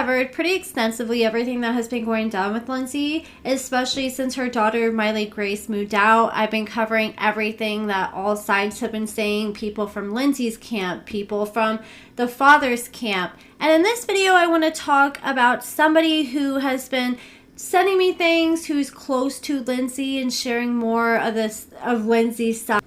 covered pretty extensively everything that has been going down with Lindsey, especially since her daughter Miley Grace moved out. I've been covering everything that all sides have been saying, people from Lindsey's camp, people from the father's camp. And in this video, I want to talk about somebody who has been sending me things, who's close to Lindsey and sharing more of Lindsey's stuff.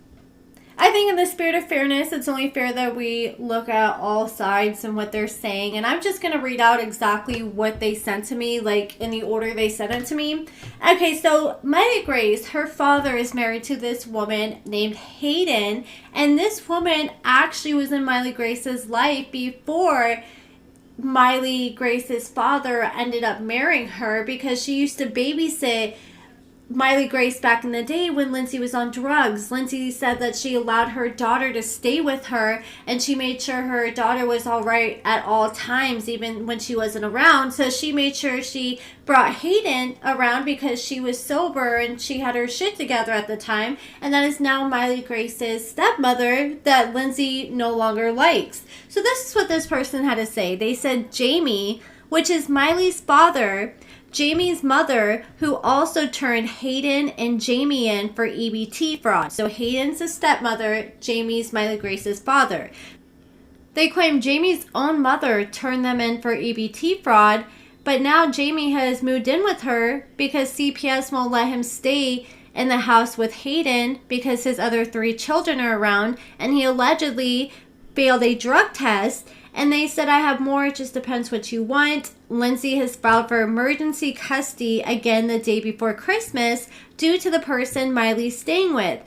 I think in the spirit of fairness, it's only fair that we look at all sides and what they're saying. And I'm just going to read out exactly what they sent to me, like in the order they sent it to me. Okay, so Miley Grace, her father is married to this woman named Hayden. And this woman actually was in Miley Grace's life before Miley Grace's father ended up marrying her, because she used to babysit Miley Grace back in the day when Lindsey was on drugs. Lindsey said that she allowed her daughter to stay with her, and she made sure her daughter was all right at all times, even when she wasn't around. So she made sure she brought Hayden around because she was sober and she had her shit together at the time. And that is now Miley Grace's stepmother that Lindsey no longer likes. So this is what this person had to say. They said Jamie, which is Miley's father, Jamie's mother, who also turned Hayden and Jamie in for EBT fraud. So Hayden's the stepmother, Jamie's Miley Grace's father. They claim Jamie's own mother turned them in for EBT fraud, but now Jamie has moved in with her because CPS won't let him stay in the house with Hayden because his other 3 children are around, and he allegedly failed a drug test. And they said, I have more, it just depends what you want. Lindsey has filed for emergency custody again the day before Christmas due to the person Miley's staying with.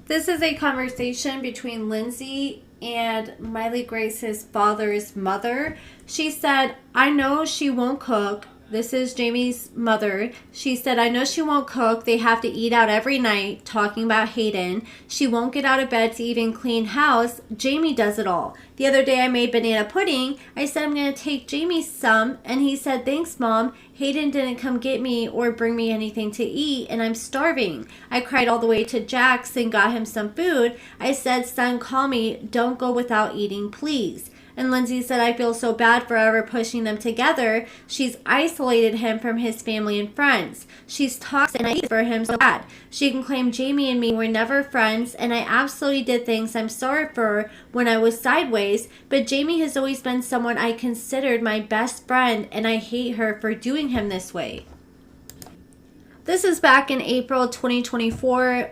This is a conversation between Lindsey and Miley Grace's father's mother. She said, I know she won't cook. This is Jamie's mother. She said, I know she won't cook. They have to eat out every night, talking about Hayden. She won't get out of bed to even clean house. Jamie does it all. The other day I made banana pudding. I said, I'm going to take Jamie some. And he said, thanks, Mom. Hayden didn't come get me or bring me anything to eat, and I'm starving. I cried all the way to Jack's and got him some food. I said, son, call me. Don't go without eating, please. And Lindsey said, I feel so bad for ever pushing them together. She's isolated him from his family and friends. She's toxic and I hate for him so bad. She can claim Jamie and me were never friends, and I absolutely did things I'm sorry for when I was sideways, but Jamie has always been someone I considered my best friend, and I hate her for doing him this way. This is back in April 2024.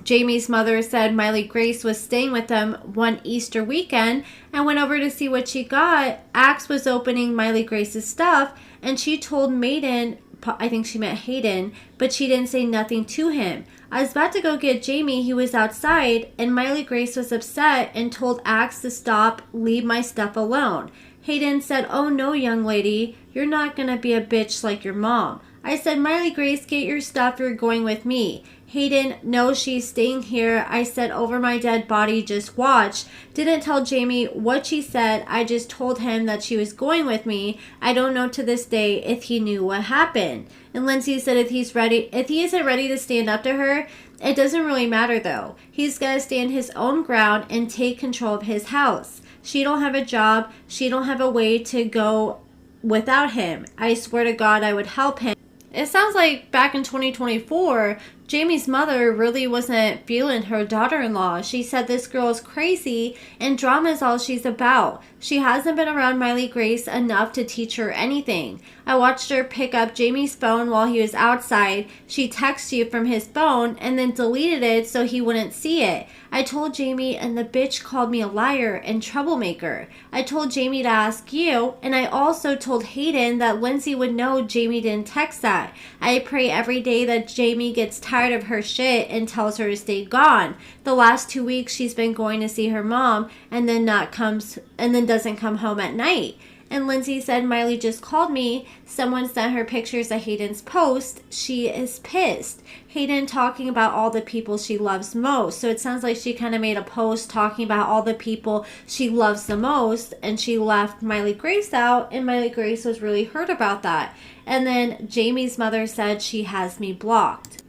Jamie's mother said Miley Grace was staying with them one Easter weekend and went over to see what she got. Axe was opening Miley Grace's stuff, and she told Maiden, I think she meant Hayden, but she didn't say nothing to him. I was about to go get Jamie. He was outside, and Miley Grace was upset and told Axe to stop, leave my stuff alone. Hayden said, oh no, young lady, you're not gonna be a bitch like your mom. I said, Miley Grace, get your stuff, you're going with me. Hayden, no, she's staying here. I said, over my dead body, just watch. Didn't tell Jamie what she said. I just told him that she was going with me. I don't know to this day if he knew what happened. And Lindsey said if he isn't ready to stand up to her, it doesn't really matter though. He's got to stand his own ground and take control of his house. She don't have a job. She don't have a way to go without him. I swear to God, I would help him. It sounds like back in 2024, Jamie's mother really wasn't feeling her daughter-in-law. She said this girl is crazy and drama is all she's about. She hasn't been around Miley Grace enough to teach her anything. I watched her pick up Jamie's phone while he was outside. She texted you from his phone and then deleted it so he wouldn't see it. I told Jamie, and the bitch called me a liar and troublemaker. I told Jamie to ask you, and I also told Hayden that Lindsey would know Jamie didn't text that. I pray every day that Jamie gets tired of her shit and tells her to stay gone. The last 2 weeks she's been going to see her mom and then doesn't come home at night. And Lindsey said, Miley just called me. Someone sent her pictures of Hayden's post. She is pissed. Hayden talking about all the people she loves most. So it sounds like she kind of made a post talking about all the people she loves the most, and she left Miley Grace out, and Miley Grace was really hurt about that. And then Jamie's mother said she has me blocked.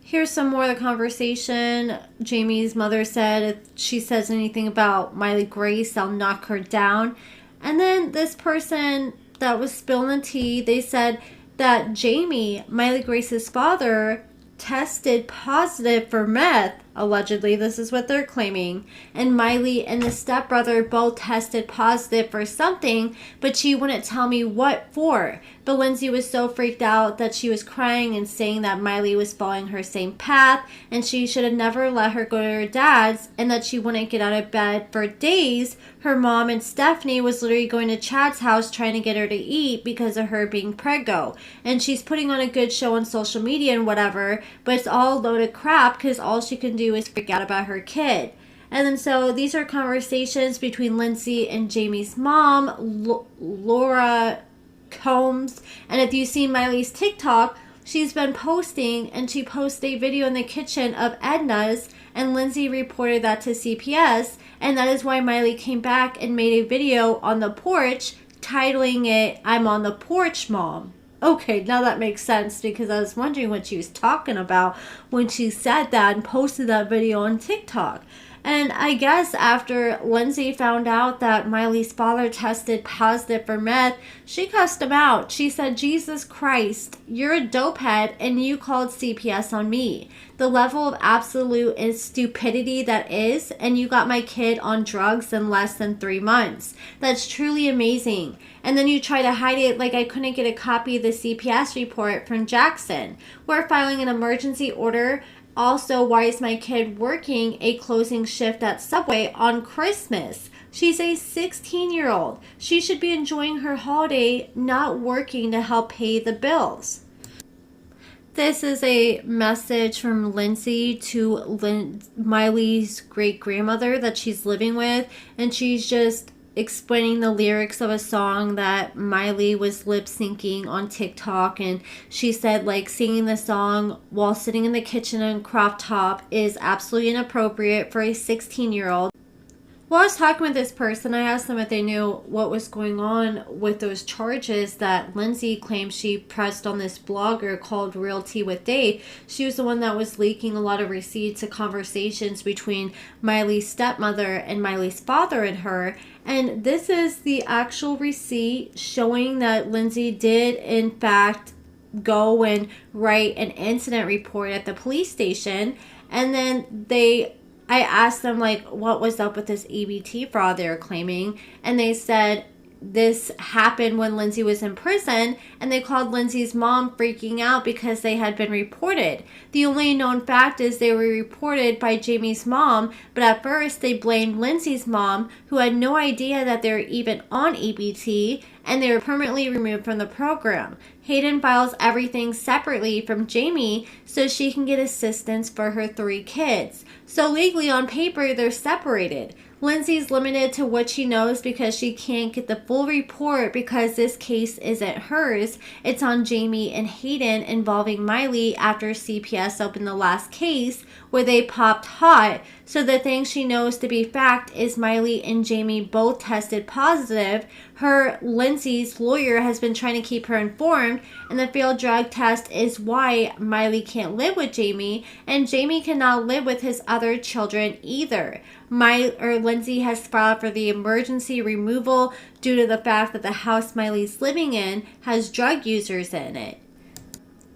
Here's some more of the conversation. Jamie's mother said if she says anything about Miley Grace, I'll knock her down. And then this person that was spilling the tea, they said that Jamie, Miley Grace's father, tested positive for meth. Allegedly, this is what they're claiming. And Miley and the stepbrother both tested positive for something, but she wouldn't tell me what for. But Lindsey was so freaked out that she was crying and saying that Miley was following her same path and she should have never let her go to her dad's, and that she wouldn't get out of bed for days. Her mom and Stephanie was literally going to Chad's house trying to get her to eat because of her being preggo. And she's putting on a good show on social media and whatever, but it's all a load of crap because all she can do is freak out about her kid. And then so these are conversations between Lindsey and Jamie's mom, Laura Combs. And if you've seen Miley's TikTok, she's been posting, and she posted a video in the kitchen of Edna's, and Lindsey reported that to CPS, and that is why Miley came back and made a video on the porch titling it, "I'm on the porch, Mom." Okay, now that makes sense, because I was wondering what she was talking about when she said that and posted that video on TikTok. And I guess after Lindsey found out that Miley's father tested positive for meth, she cussed him out. She said, "Jesus Christ, you're a dopehead and you called CPS on me. The level of absolute stupidity that is, and you got my kid on drugs in less than 3 months. That's truly amazing. And then you try to hide it like I couldn't get a copy of the CPS report from Jackson. We're filing an emergency order. Also, why is my kid working a closing shift at Subway on Christmas? She's a 16-year-old. She should be enjoying her holiday, not working to help pay the bills." This is a message from Lindsey to Miley's great-grandmother that she's living with, and she's just explaining the lyrics of a song that Miley was lip syncing on TikTok. And she said, like, singing the song while sitting in the kitchen in crop top is absolutely inappropriate for a 16-year-old. While I was talking with this person, I asked them if they knew what was going on with those charges that Lindsey claims she pressed on this blogger called Real Tea with Dave. She was the one that was leaking a lot of receipts of conversations between Miley's stepmother and Miley's father and her. And this is the actual receipt showing that Lindsey did, in fact, go and write an incident report at the police station. And then I asked them, like, what was up with this EBT fraud they were claiming. And they said this happened when Lindsey was in prison, and they called Lindsey's mom freaking out because they had been reported. The only known fact is they were reported by Jamie's mom, but at first they blamed Lindsey's mom, who had no idea that they were even on EBT, and they were permanently removed from the program. Hayden files everything separately from Jamie so she can get assistance for her 3 kids. So legally on paper, they're separated. Lindsey's limited to what she knows because she can't get the full report because this case isn't hers. It's on Jamie and Hayden involving Miley after CPS opened the last case where they popped hot. So the thing she knows to be fact is Miley and Jamie both tested positive. Lindsey's lawyer has been trying to keep her informed, and the failed drug test is why Miley can't live with Jamie, and Jamie cannot live with his other children either. Lindsey has filed for the emergency removal due to the fact that the house Miley's living in has drug users in it.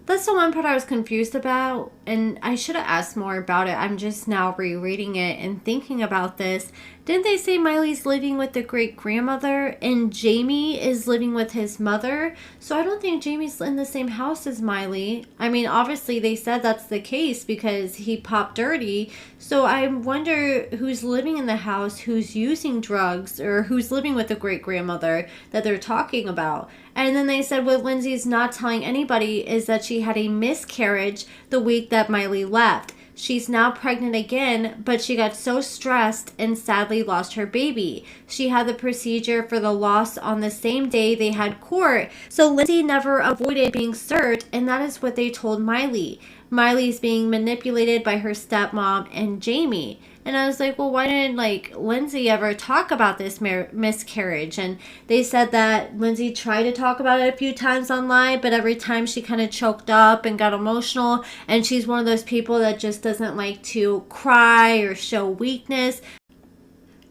That's the one part I was confused about, and I should have asked more about it. I'm just now rereading it and thinking about this. Didn't they say Miley's living with the great-grandmother and Jamie is living with his mother? So I don't think Jamie's in the same house as Miley. I mean, obviously they said that's the case because he popped dirty. So I wonder who's living in the house, who's using drugs, or who's living with the great-grandmother that they're talking about. And then they said what Lindsey's not telling anybody is that she had a miscarriage the week that Miley left. She's now pregnant again, but she got so stressed and sadly lost her baby. She had the procedure for the loss on the same day they had court. So Lindsey never avoided being served, and that is what they told Miley. Miley's being manipulated by her stepmom and Jamie. And I was like, well, why didn't Lindsey ever talk about this miscarriage? And they said that Lindsey tried to talk about it a few times online, but every time she kind of choked up and got emotional. And she's one of those people that just doesn't like to cry or show weakness.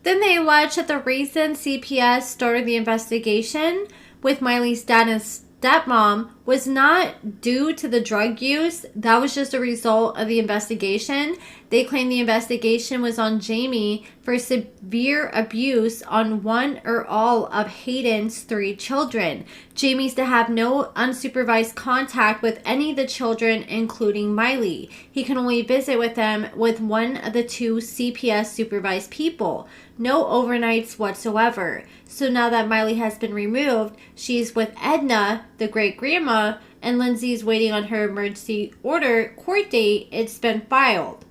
Then they alleged that the reason CPS started the investigation with Miley's dad and stepmom was not due to the drug use. That was just a result of the investigation. They claimed the investigation was on Jamie for severe abuse on one or all of Hayden's 3 children. Jamie's to have no unsupervised contact with any of the children, including Miley. He can only visit with them with one of the 2 CPS supervised people. No overnights whatsoever. So now that Miley has been removed, she's with Edna, the great-grandma, and Lindsey's waiting on her emergency order court date. It's been filed.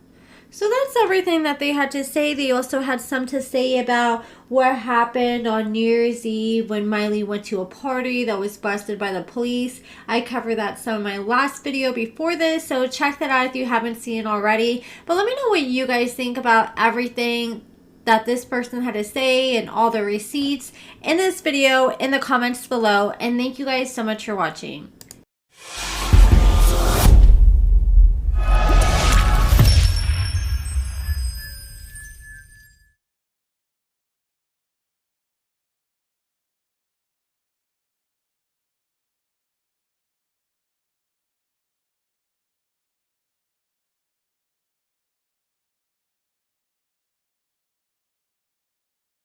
So that's everything that they had to say. They also had some to say about what happened on New Year's Eve when Miley went to a party that was busted by the police. I covered that some in my last video before this, so check that out if you haven't seen it already. But let me know what you guys think about everything that this person had to say and all the receipts in this video in the comments below. And thank you guys so much for watching.